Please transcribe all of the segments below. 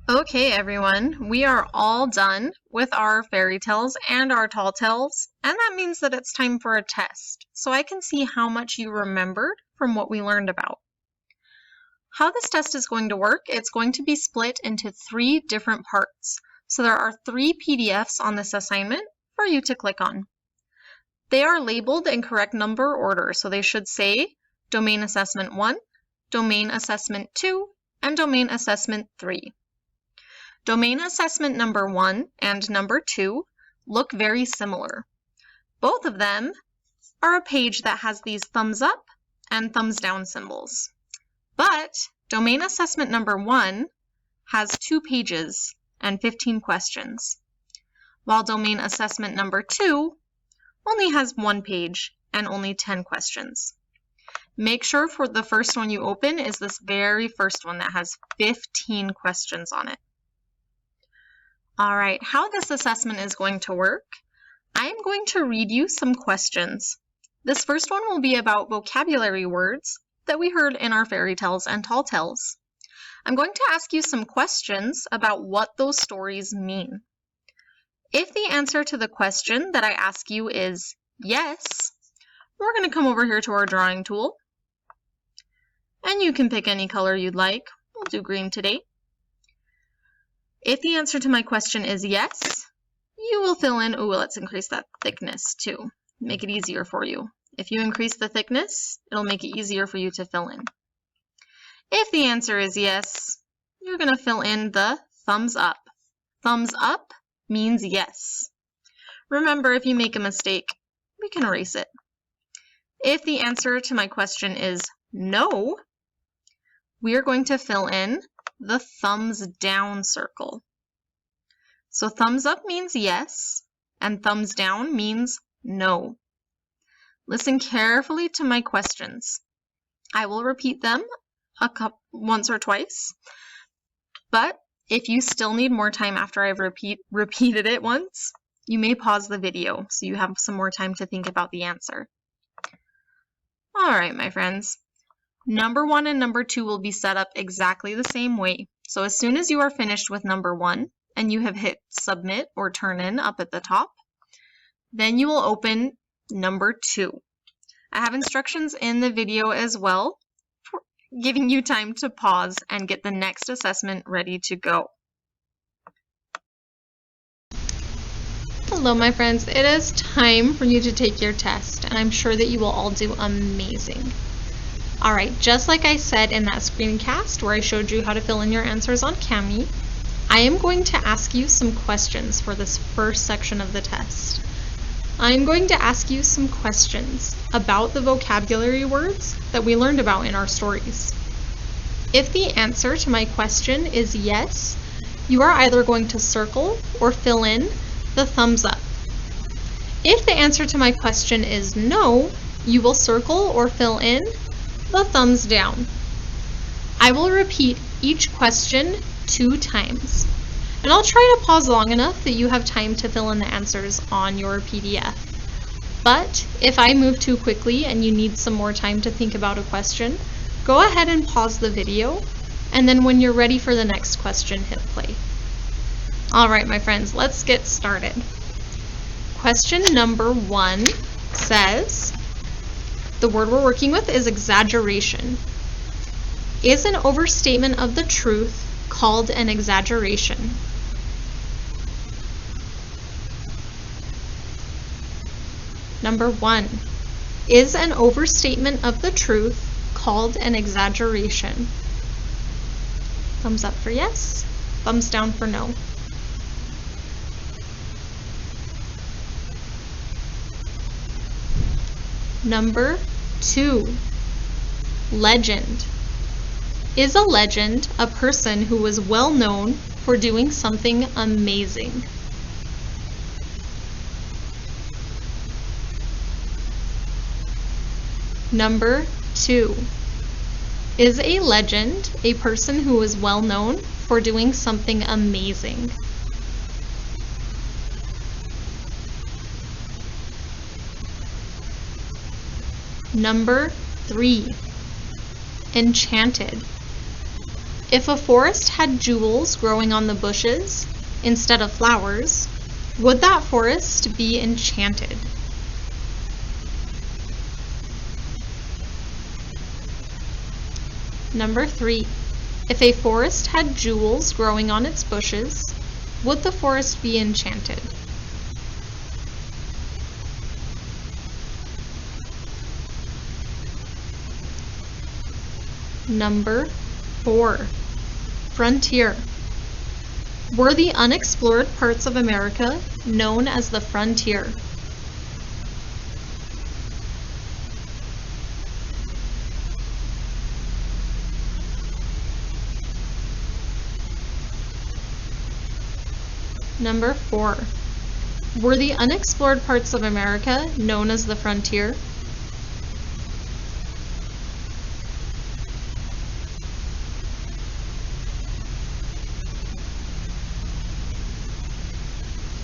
Okay, everyone, we are all done with our fairy tales and our tall tales, and that means that it's time for a test, so I can see how much you remembered from what we learned about. How this test is going to work, it's going to be split into 3 different parts. So there are 3 PDFs on this assignment for you to click on. They are labeled in correct number order, so they should say Domain Assessment 1, Domain Assessment 2, and Domain Assessment 3. Domain Assessment number 1 and number 2 look very similar. Both of them are a page that has these thumbs up and thumbs down symbols. But Domain Assessment number 1 has 2 pages and 15 questions, while Domain Assessment number 2 only has 1 page and only 10 questions. Make sure for the first one you open is this very first one that has 15 questions on it. All right, how this assessment is going to work, I am going to read you some questions. This first one will be about vocabulary words that we heard in our fairy tales and tall tales. I'm going to ask you some questions about what those stories mean. If the answer to the question that I ask you is yes, we're going to come over here to our drawing tool, and you can pick any color you'd like. We'll do green today. If the answer to my question is yes, you will fill in, let's increase that thickness too, make it easier for you. If you increase the thickness, it'll make it easier for you to fill in. If the answer is yes, you're going to fill in the thumbs up. Thumbs up means yes. Remember, if you make a mistake, we can erase it. If the answer to my question is no, we are going to fill in the thumbs down circle. So thumbs up means yes, and thumbs down means no. Listen carefully to my questions. I will repeat them once or twice, but if you still need more time after I've repeated it once, you may pause the video so you have some more time to think about the answer. All right, my friends. Number 1 and number 2 will be set up exactly the same way. So as soon as you are finished with number 1 and you have hit submit or turn in up at the top, then you will open number 2. I have instructions in the video as well, for giving you time to pause and get the next assessment ready to go. Hello, my friends. It is time for you to take your test, and I'm sure that you will all do amazing. All right, just like I said in that screencast where I showed you how to fill in your answers on Kami, I am going to ask you some questions for this first section of the test. I'm going to ask you some questions about the vocabulary words that we learned about in our stories. If the answer to my question is yes, you are either going to circle or fill in the thumbs up. If the answer to my question is no, you will circle or fill in the thumbs down. I will repeat each question 2 times, and I'll try to pause long enough that you have time to fill in the answers on your PDF. But if I move too quickly and you need some more time to think about a question, go ahead and pause the video, and then when you're ready for the next question, hit play. All right, my friends, let's get started. Question number 1 says, the word we're working with is exaggeration. Is an overstatement of the truth called an exaggeration? Number 1. Is an overstatement of the truth called an exaggeration? Thumbs up for yes, thumbs down for no. Number 2. Legend. Is a legend a person who was well known for doing something amazing? Number 2. Is a legend a person who was well known for doing something amazing? Number 3. Enchanted. If a forest had jewels growing on the bushes instead of flowers, would that forest be enchanted? Number 3. If a forest had jewels growing on its bushes, would the forest be enchanted? Number 4. Frontier. Were the unexplored parts of America known as the frontier? Number 4. Were the unexplored parts of America known as the frontier?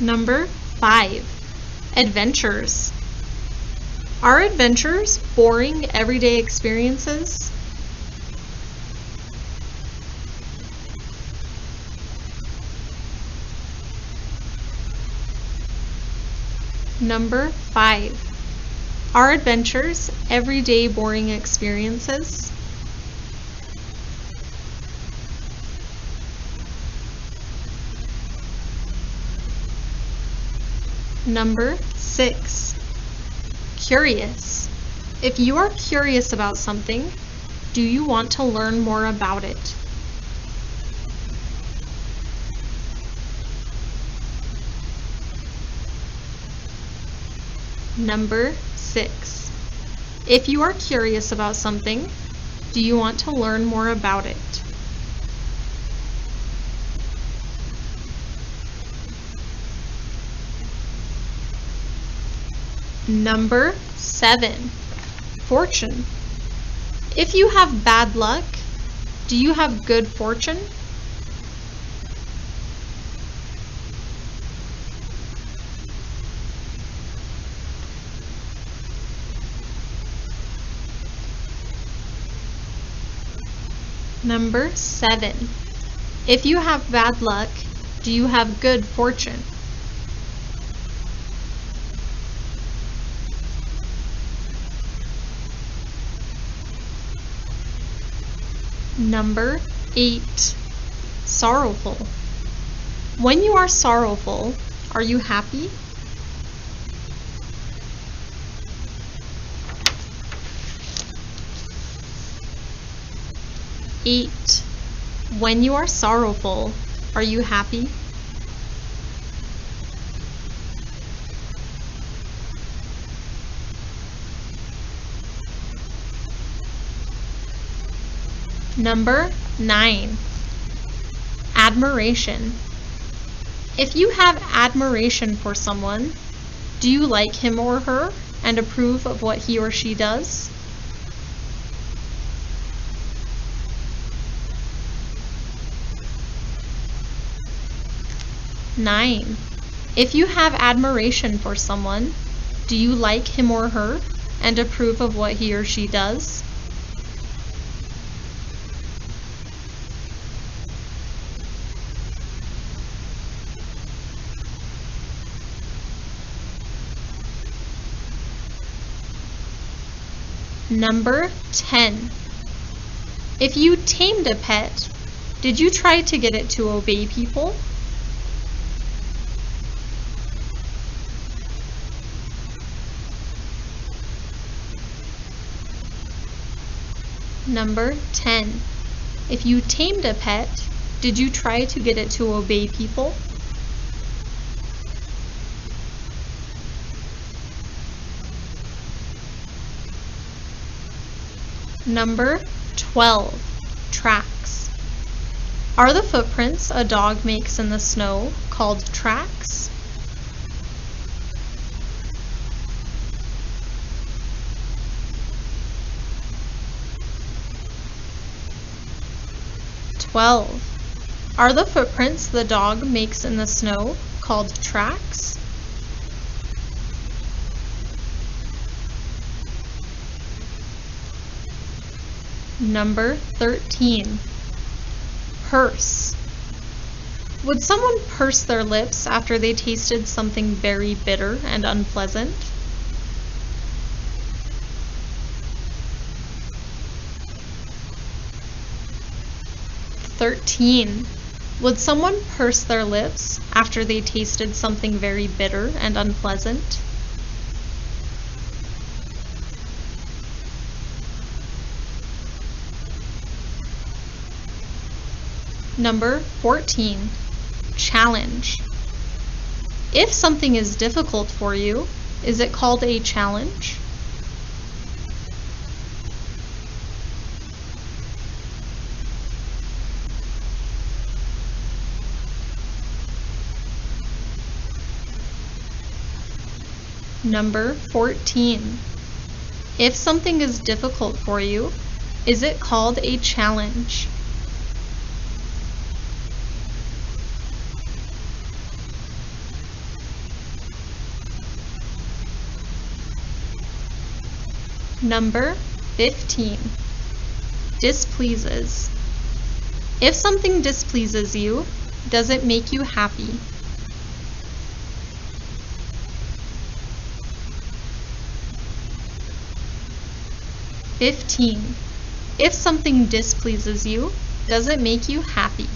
Number 5. Adventures. Are adventures boring everyday experiences? Number 5. Are adventures everyday boring experiences? Number 6. Curious. If you are curious about something, do you want to learn more about it? Number 6. If you are curious about something, do you want to learn more about it? Number 7. Fortune. If you have bad luck, do you have good fortune? Number 7. If you have bad luck, do you have good fortune? Number 8. Sorrowful. When you are sorrowful, are you happy? Eight. When you are sorrowful, are you happy? Number 9. Admiration. If you have admiration for someone, do you like him or her and approve of what he or she does? Nine. If you have admiration for someone, do you like him or her and approve of what he or she does? Number 10. If you tamed a pet, did you try to get it to obey people? Number 10. If you tamed a pet, did you try to get it to obey people? Number 12. Tracks. Are the footprints a dog makes in the snow called tracks? Are the footprints the dog makes in the snow called tracks? Number 13. Purse. Would someone purse their lips after they tasted something very bitter and unpleasant? "13. Would someone purse their lips after they tasted something very bitter and unpleasant? Number 14. Challenge. If something is difficult for you, is it called a challenge? Number 14. If something is difficult for you, is it called a challenge? Number 15. Displeases. If something displeases you, does it make you happy? "15. If something displeases you, does it make you happy?"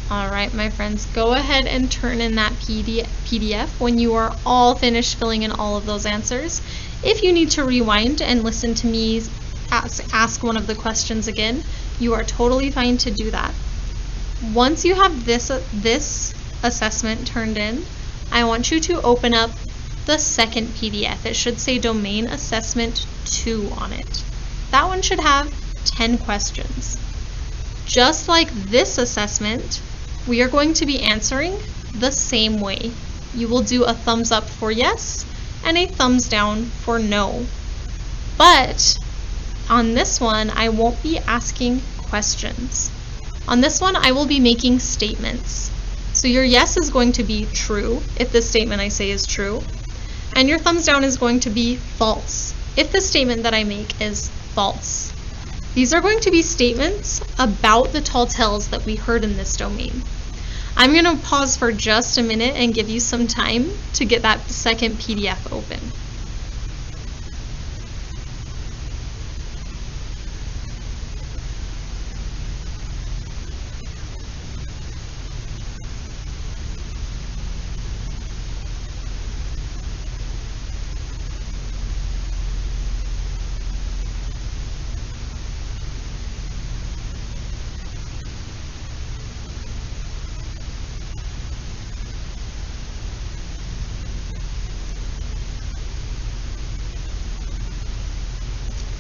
Alright, my friends, go ahead and turn in that PDF when you are all finished filling in all of those answers. If you need to rewind and listen to me ask one of the questions again, you are totally fine to do that. Once you have this assessment turned in, I want you to open up the second PDF. It should say Domain Assessment 2 on it. That one should have 10 questions. Just like this assessment, we are going to be answering the same way. You will do a thumbs up for yes and a thumbs down for no. But on this one, I won't be asking questions. On this one, I will be making statements. So your yes is going to be true if the statement I say is true, and your thumbs down is going to be false if the statement that I make is false. These are going to be statements about the tall tales that we heard in this domain. I'm going to pause for just a minute and give you some time to get that second PDF open.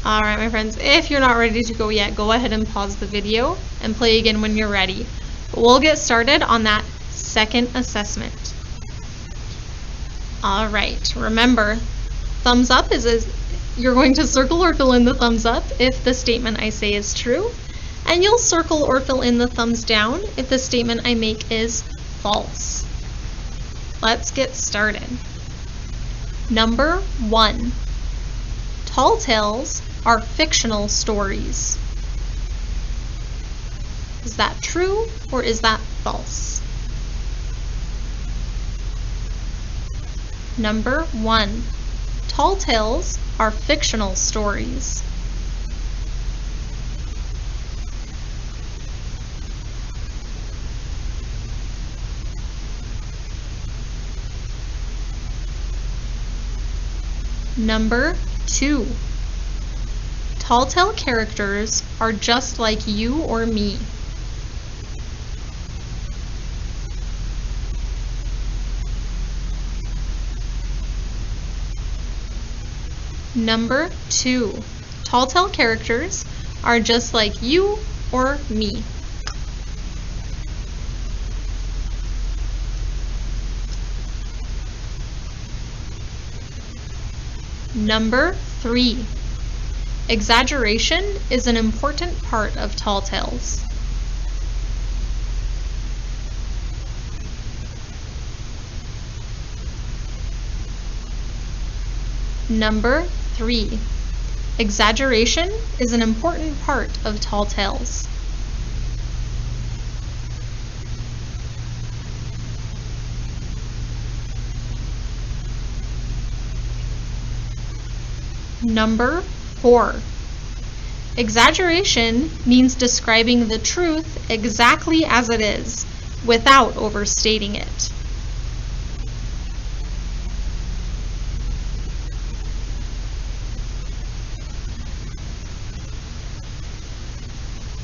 Alright, my friends, if you're not ready to go yet, go ahead and pause the video and play again when you're ready. But we'll get started on that second assessment. Alright, remember, thumbs up is you're going to circle or fill in the thumbs up if the statement I say is true, and you'll circle or fill in the thumbs down if the statement I make is false. Let's get started. Number 1. Tall tales are fictional stories. Is that true or is that false? Number 1. Tall tales are fictional stories. Number 2. Tall tale characters are just like you or me. Number 2. Tall tale characters are just like you or me. Number 3. Exaggeration is an important part of tall tales. Number 3. Exaggeration is an important part of tall tales. Number 4. Exaggeration means describing the truth exactly as it is, without overstating it.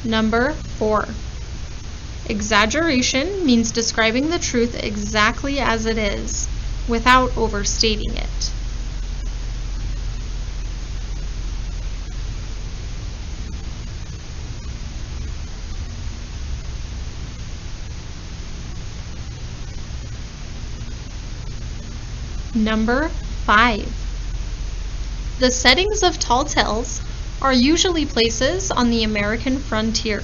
Number 4. Exaggeration means describing the truth exactly as it is, without overstating it. Number 5. The settings of tall tales are usually places on the American frontier.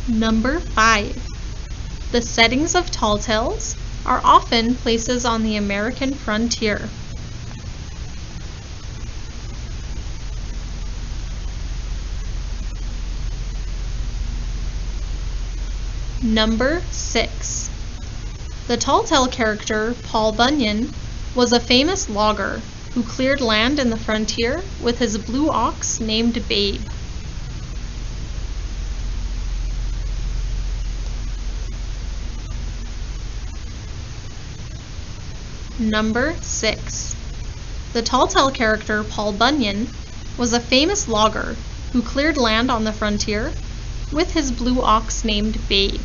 Number 5. The settings of tall tales are often places on the American frontier. Number 6. The tall tale character Paul Bunyan was a famous logger who cleared land in the frontier with his blue ox named Babe. Number 6. The tall tale character Paul Bunyan was a famous logger who cleared land on the frontier with his blue ox named Babe.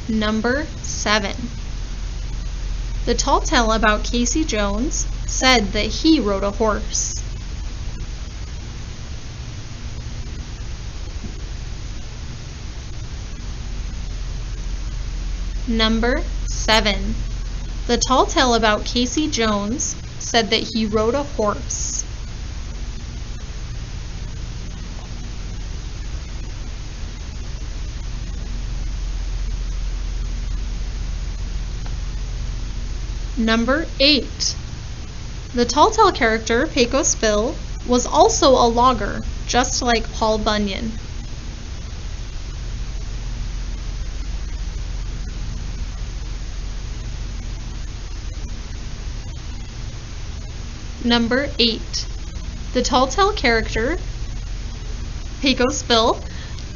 Number 7. The tall tale about Casey Jones said that he rode a horse. Number 7. The tall tale about Casey Jones said that he rode a horse. Number 8. The tall tale character Pecos Bill was also a logger, just like Paul Bunyan. Number 8. The tall tale character Pecos Bill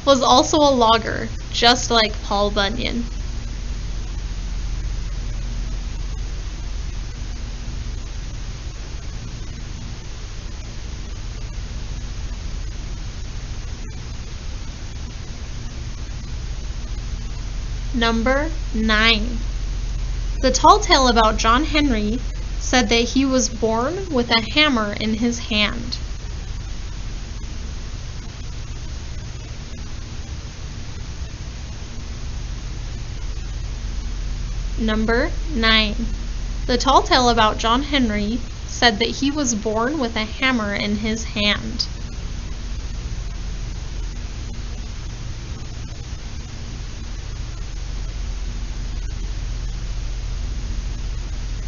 was also a logger, just like Paul Bunyan. Number 9. The tall tale about John Henry said that he was born with a hammer in his hand. Number 9. The tall tale about John Henry said that he was born with a hammer in his hand.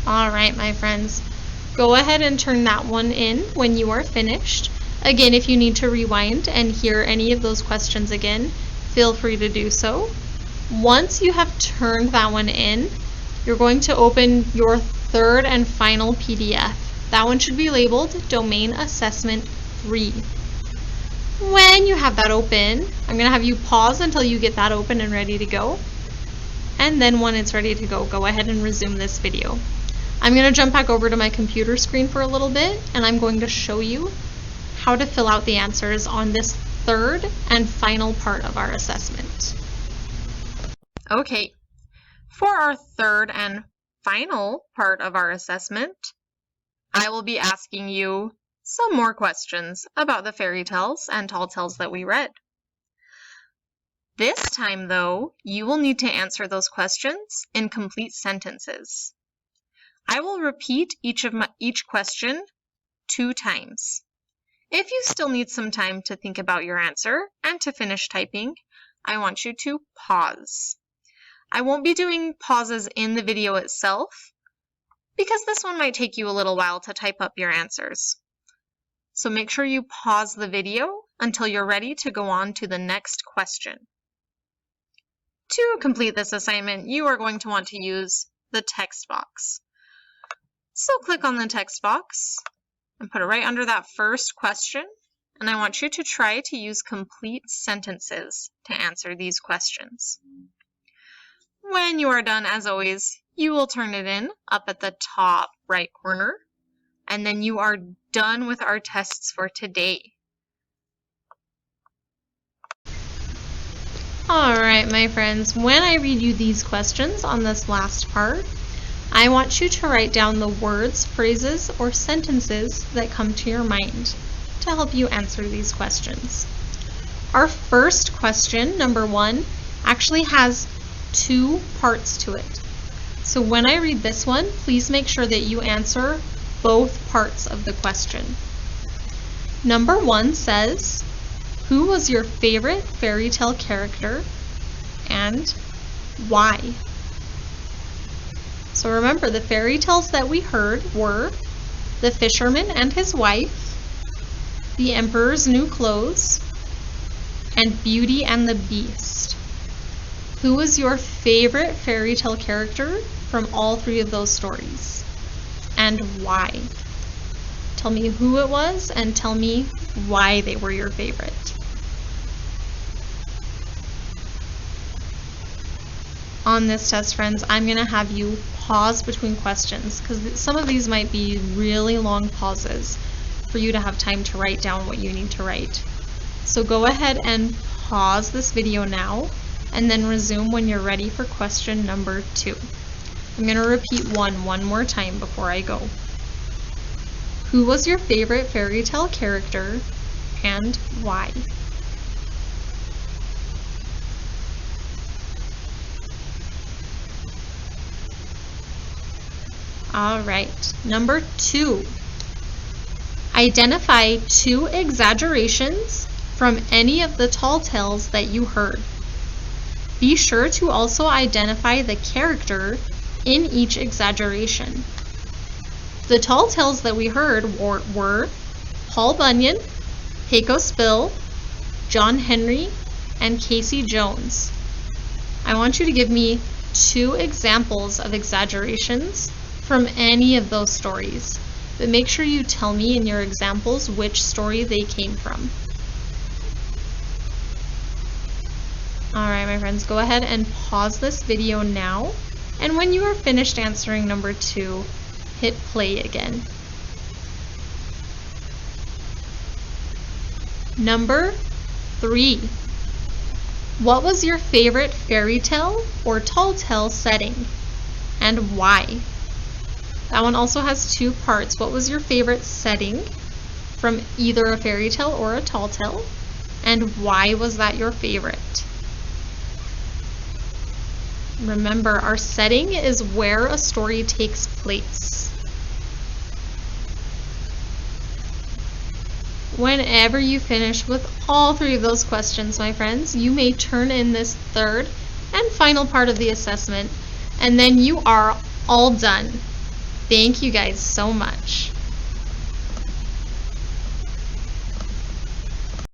Alright, my friends, go ahead and turn that one in when you are finished. Again, if you need to rewind and hear any of those questions again, feel free to do so. Once you have turned that one in, you're going to open your third and final PDF. That one should be labeled Domain Assessment 3. When you have that open, I'm going to have you pause until you get that open and ready to go. And then when it's ready to go, go ahead and resume this video. I'm going to jump back over to my computer screen for a little bit, and I'm going to show you how to fill out the answers on this third and final part of our assessment. Okay, for our third and final part of our assessment, I will be asking you some more questions about the fairy tales and tall tales that we read. This time, though, you will need to answer those questions in complete sentences. I will repeat each question 2 times. If you still need some time to think about your answer and to finish typing, I want you to pause. I won't be doing pauses in the video itself because this one might take you a little while to type up your answers. So make sure you pause the video until you're ready to go on to the next question. To complete this assignment, you are going to want to use the text box. So click on the text box and put it right under that first question, and I want you to try to use complete sentences to answer these questions. When you are done, as always, you will turn it in up at the top right corner, and then you are done with our tests for today. Alright, my friends, when I read you these questions on this last part, I want you to write down the words, phrases, or sentences that come to your mind to help you answer these questions. Our first question, number 1, actually has 2 parts to it. So when I read this one, please make sure that you answer both parts of the question. Number 1 says, who was your favorite fairy tale character and why? So remember, the fairy tales that we heard were The Fisherman and His Wife, The Emperor's New Clothes, and Beauty and the Beast. Who was your favorite fairy tale character from all 3 of those stories, and why? Tell me who it was and tell me why they were your favorite. On this test, friends, I'm going to have you pause between questions because some of these might be really long pauses for you to have time to write down what you need to write. So go ahead and pause this video now and then resume when you're ready for question number 2. I'm going to repeat one more time before I go. Who was your favorite fairy tale character and why? All right, number 2. Identify 2 exaggerations from any of the tall tales that you heard. Be sure to also identify the character in each exaggeration. The tall tales that we heard were Paul Bunyan, Pecos Bill, John Henry, and Casey Jones. I want you to give me 2 examples of exaggerations from any of those stories, but make sure you tell me in your examples which story they came from. Alright, my friends, go ahead and pause this video now, and when you are finished answering number 2, hit play again. Number 3. What was your favorite fairy tale or tall tale setting, and why? That one also has 2 parts. What was your favorite setting from either a fairy tale or a tall tale, and why was that your favorite? Remember, our setting is where a story takes place. Whenever you finish with all 3 of those questions, my friends, you may turn in this third and final part of the assessment, and then you are all done. Thank you guys so much.